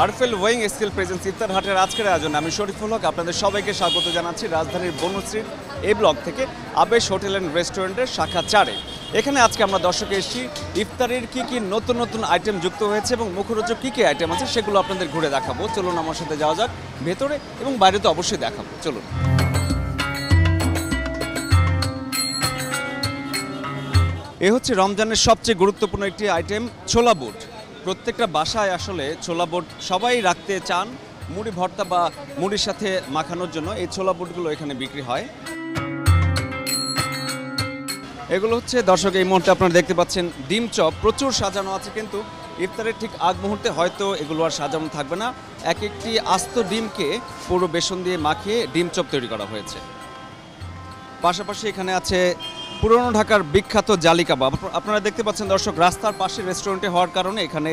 RFL ওয়েং skill presence ইফতার হাটের আজকের আয়োজনে আমি শরীফুল হক আপনাদের সবাইকে স্বাগত জানাচ্ছি রাজধানীর বনশ্রীর এই ব্লক থেকে আবেশ হোটেল অ্যান্ড রেস্টুরেন্টের শাখা 4-এ। এখানে আজকে আমরা দর্শকে এসেছি ইফতারের কি নতুন নতুন আইটেম যুক্ত হয়েছে এবং মুখরোচক কি আইটেম আছে সেগুলো আপনাদের ঘুরে দেখাবো। চলুন আমার সাথে যাওয়া যাক ভেতরে, এবং বাইরে তো অবশ্যই দেখাবো। চলুন। এ হচ্ছে রমজানের সবচেয়ে গুরুত্বপূর্ণ একটি আইটেম, ছোলা বুট। প্রত্যেকটা বাসায় আসলে ছোলা বুট সবাই রাখতে চান মুড়ি ভর্তা বা মুড়ির সাথে মাখানোর জন্য। এই ছোলা বুটগুলো এখানে বিক্রি হয়। এগুলো হচ্ছে দর্শক এই মুহূর্তে আপনারা দেখতে পাচ্ছেন ডিম চপ, প্রচুর সাজানো আছে, কিন্তু ইফতারের ঠিক আগ মুহূর্তে হয়তো এগুলো আর সাজানো থাকবে না। এক একটি আস্ত ডিমকে পুরো বেসন দিয়ে মাখিয়ে ডিম চপ তৈরি করা হয়েছে। পাশাপাশি এখানে আছে পুরনো ঢাকার বিখ্যাত জালি কাবাব। আপনারা দেখতে পাচ্ছেন দর্শক, রাস্তার পাশে রেস্টুরেন্টে হওয়ার কারণে এখানে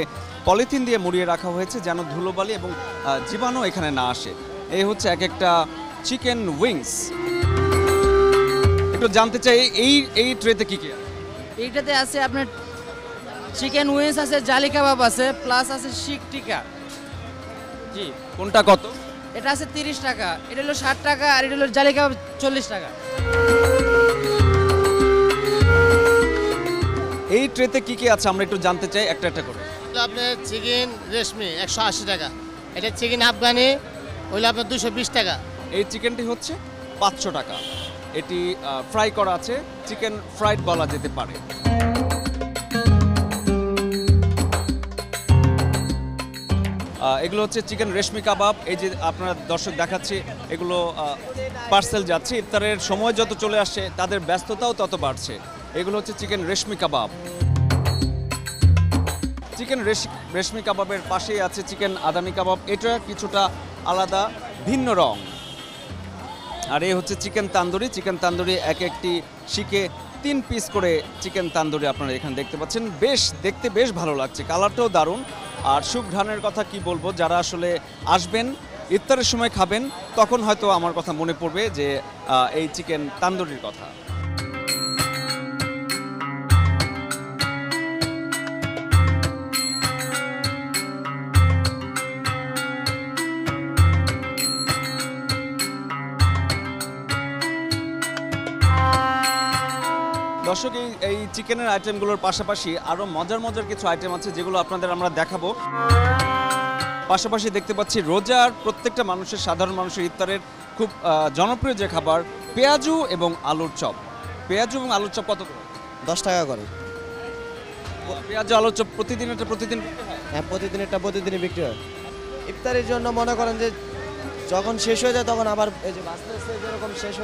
পলিথিন দিয়ে মুড়িয়ে রাখা হয়েছে যেন ধুলোবালি এবং জীবাণু এখানে না আসে। এই হচ্ছে এক একটা চিকেন উইংস। একটু জানতে চাই এই ট্রেতে কি কি? এইটাতে আছে আপনার চিকেন উইংস আছে, জালি কাবাব আছে, প্লাস আছে শিক টিকা। জি, কোনটা কত? এটা আছে 30 টাকা, এটা হলো 60 টাকা, আর এটা হলো জালি কাবাব 40 টাকা। এই ট্রেতে কি আছে আমরা একটু জানতে চাই একটা একটা করে। আপনার চিকেন রেশমি 180 টাকা, এটা চিকেন আফগানি হইলে আপনার 220 টাকা। এই চিকেনটি হচ্ছে 500 টাকা। এটি ফ্রাই করা আছে, চিকেন ফ্রাইড বলা যেতে পারে। এগুলো হচ্ছে চিকেন রেশমি কাবাব। এই যে আপনারা দর্শক দেখাচ্ছি, এগুলো পার্সেল যাচ্ছে। ইফতারের সময় যত চলে আসছে তাদের ব্যস্ততাও তত বাড়ছে। এগুলো হচ্ছে চিকেন রেশমি কাবাব। চিকেন রেশমি কাবাবের পাশেই আছে চিকেন আদানি কাবাব। এটা কিছুটা আলাদা, ভিন্ন রং। আর এই হচ্ছে চিকেন তান্দুরি। চিকেন তান্দুরি এক একটি শিকে 3 পিস করে চিকেন তান্দুরি আপনারা এখানে দেখতে পাচ্ছেন। দেখতে বেশ ভালো লাগছে, কালারটাও দারুণ। আর সুঘ্রাণের কথা কি বলবো, যারা আসলে আসবেন ইফতারের সময় খাবেন তখন হয়তো আমার কথা মনে পড়বে যে এই চিকেন তান্দুরির কথা। দর্শক, এই চিকেনের আইটেমগুলোর পাশাপাশি আরও মজার কিছু আইটেম আছে যেগুলো আপনাদের আমরা দেখাবো। পাশাপাশি দেখতে পাচ্ছি রোজার প্রত্যেকটা মানুষের, সাধারণ মানুষের ইফতারের খুব জনপ্রিয় যে খাবার পেঁয়াজু এবং আলুর চপ। পেঁয়াজু এবং আলুর চপ কত করে? 10 টাকা করে। পেঁয়াজু আলুর চপ প্রতিদিন হ্যাঁ, প্রতিদিনই বিক্রি হয়। ইফতারের জন্য মনে করেন যে যখন শেষ হয়ে যায় তখন আবার এই যে বাঁচতেছে, যেরকম শেষ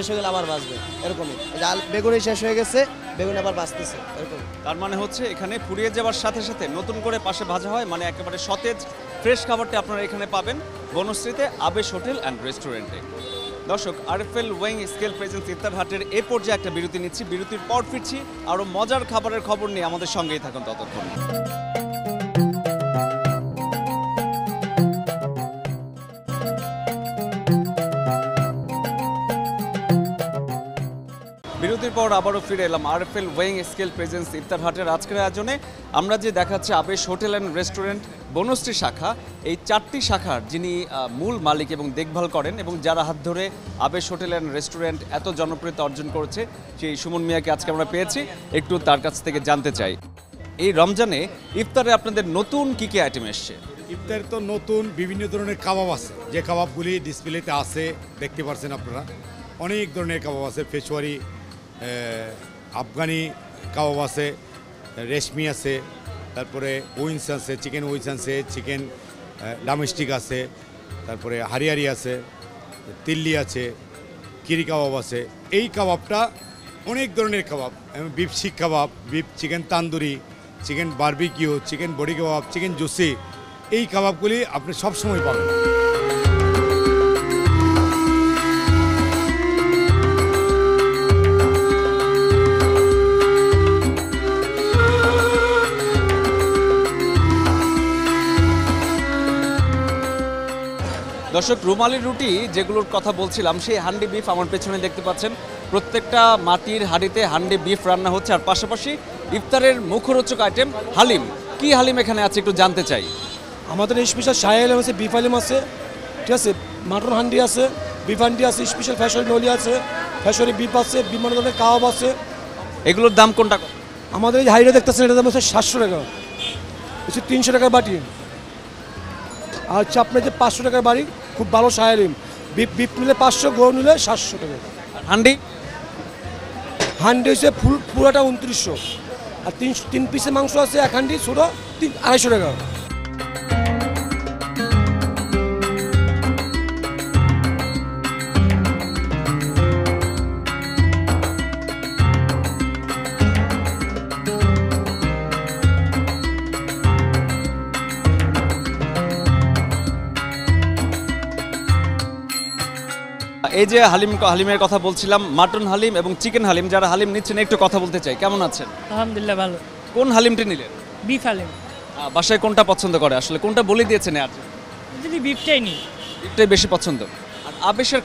হয়ে গেলে আবার বাঁচবে, এরকমই। এই যে বেগুনি শেষ হয়ে গেছে, বেগুনি আবার বাঁচতেছে, এরকম। তার মানে হচ্ছে এখানে ফুরিয়ে যাওয়ার সাথে সাথে নতুন করে পাশে ভাজা হয়, মানে একেবারে সতেজ ফ্রেশ খাবারটা আপনারা এখানে পাবেন বনশ্রীতে আবেশ হোটেল অ্যান্ড রেস্টুরেন্টে। দর্শক, আরএফএল ওয়েং স্কেল প্রেজেন্স ইফতার হাটের এ পর্যায়ে একটা বিরতি নিচ্ছি। বিরতির পর ফিরছি আরও মজার খাবারের খবর নিয়ে। আমাদের সঙ্গেই থাকুন ততক্ষণ। বিরতির পর আবারও ফিরে এলাম আরএফএল ওয়েং স্কেল প্রেজেন্স ইফতার হাটের আজকের আয়োজনে। আমরা যে দেখাচ্ছি আবেশ হোটেল অ্যান্ড রেস্টুরেন্ট বনশ্রী শাখা, এই 4টি শাখার যিনি মূল মালিক এবং দেখভাল করেন এবং যারা হাত ধরে আবেশ হোটেল অ্যান্ড রেস্টুরেন্ট এত জনপ্রিয়তা অর্জন করেছে, সেই সুমন মিয়াকে আজকে আমরা পেয়েছি। একটু তার কাছ থেকে জানতে চাই, এই রমজানে ইফতারে আপনাদের নতুন কি আইটেম এসছে? ইফতারে তো নতুন বিভিন্ন ধরনের কাবাব আছে, যে কাবাবগুলি ডিসপ্লেতে আছে দেখতে পাচ্ছেন আপনারা। অনেক ধরনের কাবাব আছে, পেশোয়ারি, আফগানি কাবাব আছে, রেশমি আছে, তারপরে উইংস আছে, চিকেন উইংস আছে, চিকেন ডামেস্টিক আছে, তারপরে হারিয়ারি আছে, তিল্লি আছে, কিরি কাবাব আছে। এই কাবাবটা অনেক ধরনের kebab, beef seekh kebab, beef chicken tandoori, chicken barbecue, chicken boti kebab, chicken juicy, এই কাবাবগুলি আপনি সবসময় পাবেন। দর্শক, রুমালি রুটি যেগুলোর কথা বলছিলাম, সেই হান্ডি বিফ আমার পেছনে দেখতে পাচ্ছেন। প্রত্যেকটা মাটির হাঁড়িতে হান্ডি বিফ রান্না হচ্ছে। আর পাশাপাশি ইফতারের মুখরোচক আইটেম হালিম। কি হালিম এখানে আছে একটু জানতে চাই। আমাদের স্পেশাল শাহি আইলেম আছে, বিফ আইলেম আছে, ঠিক আছে, মাটন হান্ডি আছে, বিফ হান্ডি আছে, স্পেশাল ফ্যাশরি নলি আছে, ফ্যাশরি বিফ আছে, বিভিন্ন ধরনের কাবাব আছে। এগুলোর দাম কোনটা কত? আমাদের এই হাইটা দেখতেছেন, এটার দাম হচ্ছে 700 টাকা, হচ্ছে 300 টাকার বাটি। আর হচ্ছে আপনার যে 500 টাকার বাড়ি, খুব ভালো শাহি আইলেম। বিফ নিলে 500, গরু নিলে 700 টাকা। আর হান্ডি? হান্ডি হচ্ছে পুরাটা 2900, আর 3 পিসের মাংস আছে এক হান্ডি, ছোটো 250 টাকা। এই যে হালিমের কথা বলছিলাম, মাটন হালিম এবং চিকেন হালিম, যারা হালিম নিচ্ছেন একটু কথা বলতে চাই, কেমন আছেন? আলহামদুলিল্লাহ ভালো। কোন হালিমটি নিলেন? বিফ হালিম। বাসায় কোনটা পছন্দ করে, আসলে কোনটা বলে দিয়েছেন? আর যদি বিফটাই নিই, এটাই বেশি পছন্দ। আর আবেশের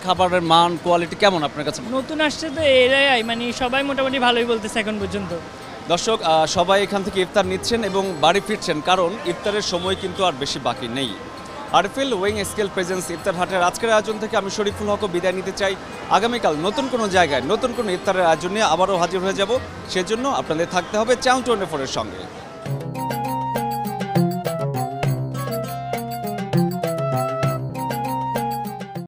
খাবারের মান কোয়ালিটি কেমন আপনার কাছে? নতুন আসছে তো এরাই, মানে সবাই মোটামুটি ভালোই বলতেছে এখন পর্যন্ত। দর্শক, সবাই এখান থেকে ইফতার নিচ্ছেন এবং বাড়ি ফিরছেন, কারণ ইফতারের সময় কিন্তু আর বেশি বাকি নেই। আরএফএল ওয়েং স্কেল প্রেজেন্স ইফতার হাটের আজকের আয়োজন থেকে আমি শরীফুল হক বিদায় নিতে চাই। আগামীকাল নতুন কোনো জায়গায় নতুন কোনো ইফতারের আয়োজন নিয়ে আবারও হাজির হয়ে যাব। সেজন্য আপনাদের থাকতে হবে চ্যানেল 24 এর সঙ্গে।